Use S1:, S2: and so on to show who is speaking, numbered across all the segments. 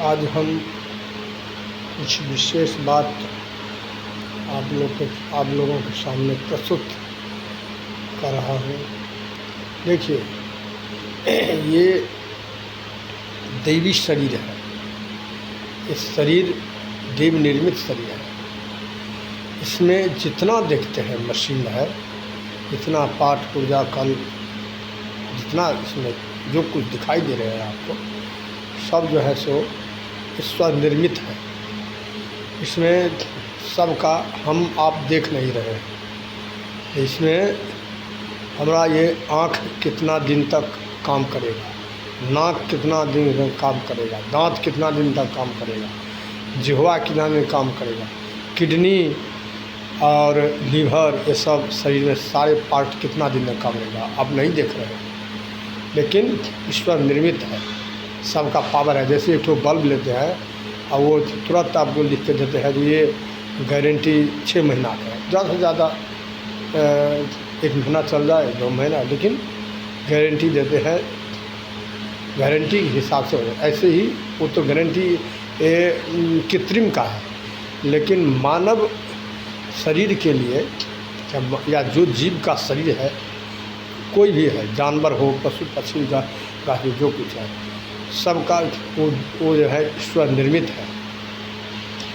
S1: आज हम कुछ विशेष बात आप लोगों के सामने प्रस्तुत कर रहा हूँ। देखिए, ये दैवी शरीर है। इस शरीर देव निर्मित शरीर है। इसमें जितना देखते हैं मशीन है, जितना पाठ पूजा कल जितना इसमें जो कुछ दिखाई दे रहे हैं आपको, सब जो है सो ईश्वर निर्मित है। इसमें सबका हम आप देख नहीं रहे हैं। इसमें हमारा ये आँख कितना दिन तक काम करेगा, नाक कितना दिन तक काम करेगा, दांत कितना दिन तक काम करेगा, जिह्वा कितना दिन काम करेगा, किडनी और लीवर, ये सब शरीर में सारे पार्ट कितना दिन तक काम करेगा, आप नहीं देख रहे हैं। लेकिन ईश्वर निर्मित है, सबका पावर है। जैसे एक तो बल्ब लेते हैं और वो तुरंत आपको लिख के देते हैं कि ये गारंटी 6 महीना का है, ज़्यादा से ज़्यादा 1 महीना चल जाए, 2 महीना, लेकिन गारंटी देते हैं, गारंटी के हिसाब से हो जाए। ऐसे ही वो तो गारंटी कृत्रिम का है, लेकिन मानव शरीर के लिए या जो जीव का शरीर है, कोई भी है, जानवर हो, पशु पक्षी गाय जो कुछ है, सबका वो जो है ईश्वर निर्मित है।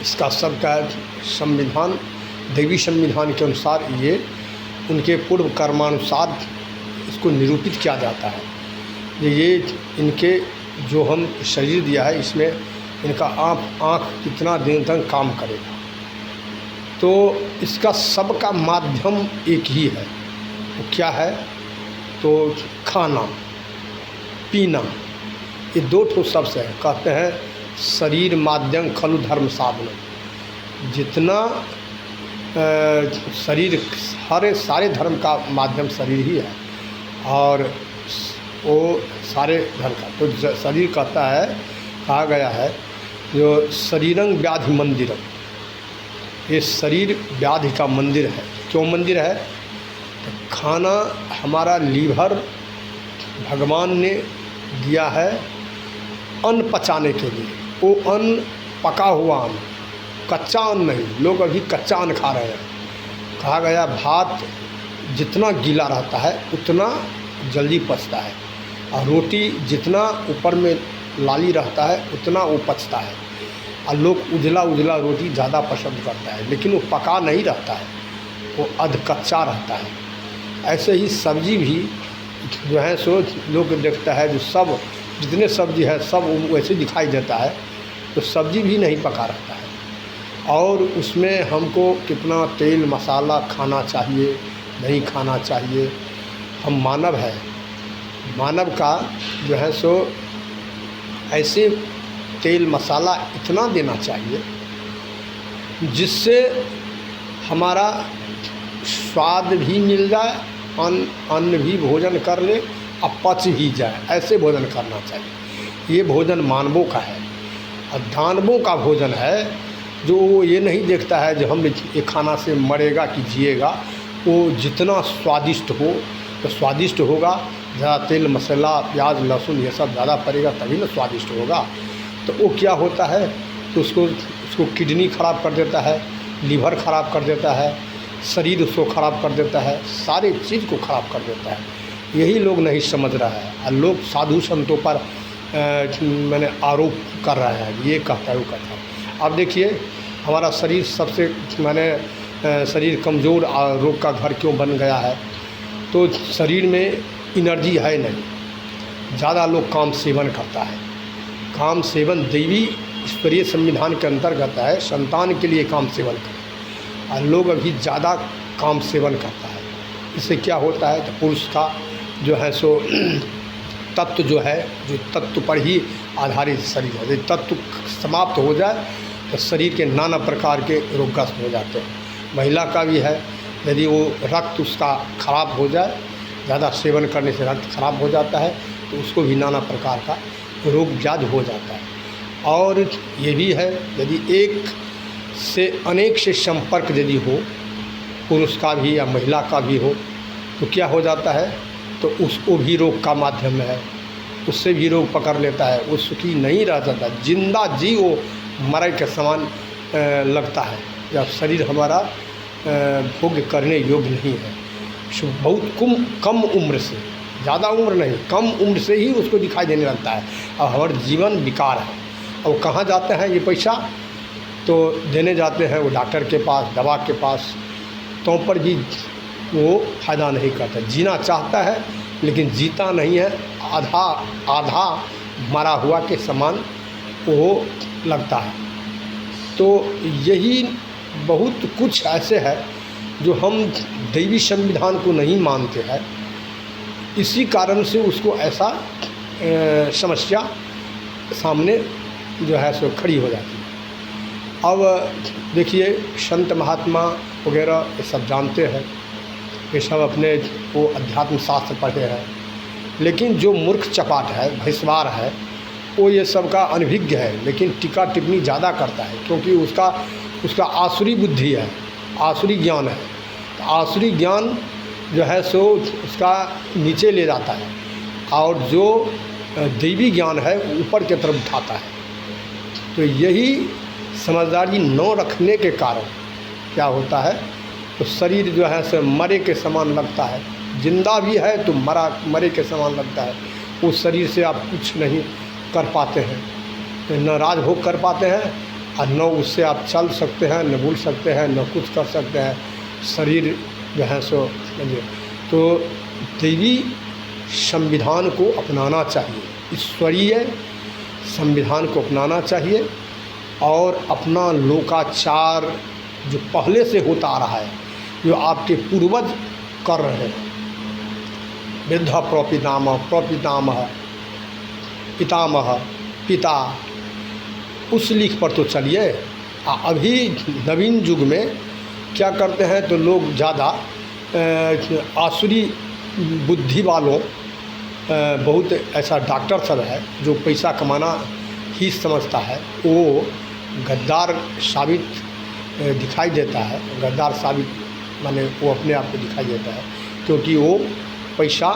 S1: इसका सबका संविधान, दैवी संविधान के अनुसार ये उनके पूर्व कर्मानुसार इसको निरूपित किया जाता है। ये इनके जो हम शरीर दिया है, इसमें इनका आँख कितना दिन तक काम करेगा, तो इसका सबका माध्यम एक ही है। वो क्या है? तो खाना पीना, ये 2 ठो शब्द है। कहते हैं शरीर माध्यम खलु धर्म साधन। जितना शरीर, सारे धर्म का माध्यम शरीर ही है, और वो सारे धर्म का तो शरीर कहता है, कहा गया है जो शरीरं व्याधि मंदिरम, ये शरीर व्याधि का मंदिर है। क्यों मंदिर है? तो खाना हमारा लीवर भगवान ने दिया है अन्न पचाने के लिए। वो अन्न पका हुआ अन्न, कच्चा अन्न नहीं। लोग अभी कच्चा अन्न खा रहे हैं। कहा गया भात जितना गीला रहता है उतना जल्दी पचता है, और रोटी जितना ऊपर में लाली रहता है उतना वो पचता है। और लोग उजला उजला रोटी ज़्यादा पसंद करता है, लेकिन वो पका नहीं रहता है, वो अध कच्चा रहता है। ऐसे ही सब्जी भी जो है सो लोग देखता है, जो सब जितने सब्जी है सब वैसे दिखाई देता है, तो सब्जी भी नहीं पका रहता है। और उसमें हमको कितना तेल मसाला खाना चाहिए, नहीं खाना चाहिए। हम मानव है, मानव का जो है सो ऐसे तेल मसाला इतना देना चाहिए जिससे हमारा स्वाद भी मिल जाए, अन्न भी भोजन कर ले और पच भी जाए, ऐसे भोजन करना चाहिए। ये भोजन मानवों का है, और दानवों का भोजन है जो ये नहीं देखता है जो हम ये खाना से मरेगा कि जिएगा। वो जितना स्वादिष्ट हो तो स्वादिष्ट होगा, ज़्यादा तेल मसाला प्याज लहसुन ये सब ज़्यादा पड़ेगा तभी ना स्वादिष्ट होगा। तो वो क्या होता है, तो उसको किडनी ख़राब कर देता है, लीवर ख़राब कर देता है, शरीर उसको ख़राब कर देता है, सारे चीज़ को ख़राब कर देता है। यही लोग नहीं समझ रहा है, और लोग साधु संतों पर मैंने आरोप कर रहा है, ये कहता है वो कहता है। अब देखिए हमारा शरीर सबसे शरीर कमज़ोर और रोग का घर क्यों बन गया है? तो शरीर में एनर्जी है नहीं, ज़्यादा लोग काम सेवन करता है। काम सेवन दैवी ईश्वरीय संविधान के अंतर्गत है, संतान के लिए काम सेवन करें, और लोग अभी ज़्यादा काम सेवन करता है। इससे क्या होता है? तो पुरुष का जो है सो तत्व जो है, जो तत्व पर ही आधारित शरीर है, यदि तत्व समाप्त हो जाए तो शरीर के नाना प्रकार के रोगग्रस्त हो जाते हैं। महिला का भी है, यदि वो रक्त उसका खराब हो जाए, ज़्यादा सेवन करने से रक्त खराब हो जाता है, तो उसको भी नाना प्रकार का रोग व्याधि हो जाता है। और ये भी है, यदि एक से अनेक से संपर्क यदि हो, पुरुष का भी या महिला का भी हो, तो क्या हो जाता है? तो उसको भी रोग का माध्यम है। उससे भी रोग पकड़ लेता है, वो सुखी नहीं रह सकता। जिंदा जी वो मरे के समान लगता है, जब शरीर हमारा भोग्य करने योग्य नहीं है। बहुत कम उम्र से, ज़्यादा उम्र नहीं, कम उम्र से ही उसको दिखाई देने लगता है और हमारा जीवन बेकार है। और कहाँ जाते हैं ये पैसा, तो देने जाते हैं वो डॉक्टर के पास, दवा के पास, तो पर भी वो फ़ायदा नहीं करता। जीना चाहता है लेकिन जीता नहीं है, आधा मरा हुआ के समान वो लगता है। तो यही बहुत कुछ ऐसे है जो हम दैवी संविधान को नहीं मानते हैं, इसी कारण से उसको ऐसा समस्या सामने जो है सो खड़ी हो जाती है। अब देखिए संत महात्मा वगैरह ये सब जानते हैं, ये सब अपने वो अध्यात्म शास्त्र पढ़े हैं, लेकिन जो मूर्ख चपाट है, भैंसवार है, वो ये सब का अनभिज्ञ है, लेकिन टीका टिप्पणी ज़्यादा करता है, क्योंकि उसका आसुरी बुद्धि है, आसुरी ज्ञान है। तो आसुरी ज्ञान जो है सो उसका नीचे ले जाता है और जो दैवी ज्ञान है ऊपर की तरफ उठाता है। तो यही समझदारी न रखने के कारण क्या होता है, तो शरीर जो है सो मरे के समान लगता है। जिंदा भी है तो मरे के समान लगता है। उस शरीर से आप कुछ नहीं कर पाते हैं, न राजभोग कर पाते हैं और न उससे आप चल सकते हैं, न भूल सकते हैं, न कुछ कर सकते हैं। शरीर जो है सो तो दैवी संविधान को अपनाना चाहिए, ईश्वरीय संविधान को अपनाना चाहिए और अपना लोकाचार जो पहले से होता आ रहा है, जो आपके पूर्वज कर रहे हैं, वृद्ध प्रपितामह पितामह पिता, उस लीक पर तो चलिए। अभी नवीन युग में क्या करते हैं, तो लोग ज़्यादा आसुरी बुद्धि वालों, बहुत ऐसा डॉक्टर सब है जो पैसा कमाना ही समझता है, वो गद्दार साबित दिखाई देता है। गद्दार साबित माने वो अपने आप को दिखाई देता है, क्योंकि वो पैसा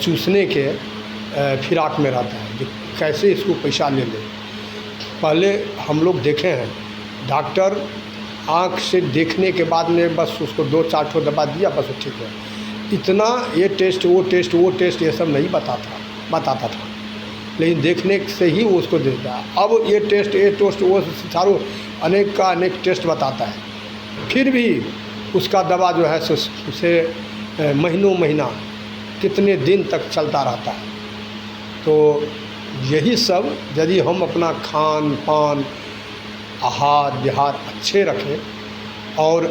S1: चूसने के फिराक में रहता है कि कैसे इसको पैसा ले ले। पहले हम लोग देखे हैं, डॉक्टर आँख से देखने के बाद में बस उसको 2-4 ठो दवा दिया, बस ठीक है। इतना ये टेस्ट वो टेस्ट ये सब नहीं बताता था, लेकिन देखने से ही वो उसको देता है। अब ये टेस्ट वो चारों अनेक टेस्ट बताता है, फिर भी उसका दवा जो है उसे महीना कितने दिन तक चलता रहता है। तो यही सब यदि हम अपना खान पान आहार विहार अच्छे रखें और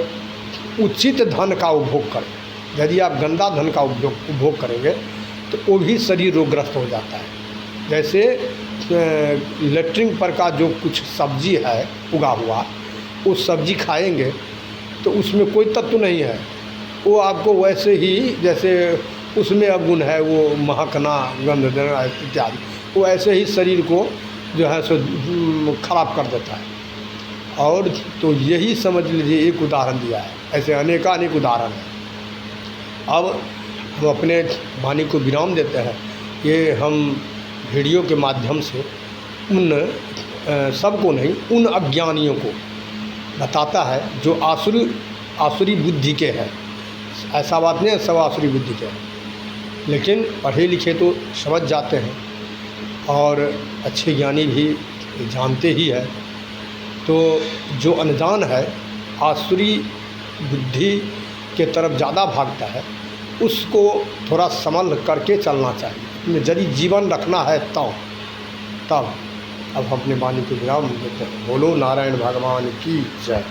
S1: उचित धन का उपभोग करें, यदि आप गंदा धन का उपभोग करेंगे तो वो भी शरीर रोगग्रस्त हो जाता है। जैसे लेट्रिन पर का जो कुछ सब्जी है उगा हुआ, उस सब्जी खाएंगे तो उसमें कोई तत्व नहीं है, वो आपको वैसे ही जैसे उसमें अवगुण है, वो महकना, गंध देना इत्यादि, वो ऐसे ही शरीर को जो है सो खराब कर देता है। और तो यही समझ लीजिए एक उदाहरण दिया है, ऐसे अनेक उदाहरण हैं। अब हम अपने वाणी को विराम देते हैं। ये हम वीडियो के माध्यम से उन सबको नहीं, उन अज्ञानियों को बताता है जो आसुरी बुद्धि के हैं। ऐसा बात नहीं है सब आसुरी बुद्धि के हैं, लेकिन पढ़े लिखे तो समझ जाते हैं और अच्छे ज्ञानी भी जानते ही है। तो जो अनजान है, आसुरी बुद्धि के तरफ ज़्यादा भागता है, उसको थोड़ा संभल करके चलना चाहिए। यदि जीवन रखना है तब अब हम अपने वाणी को विराम देते हैं। बोलो नारायण भगवान की जय।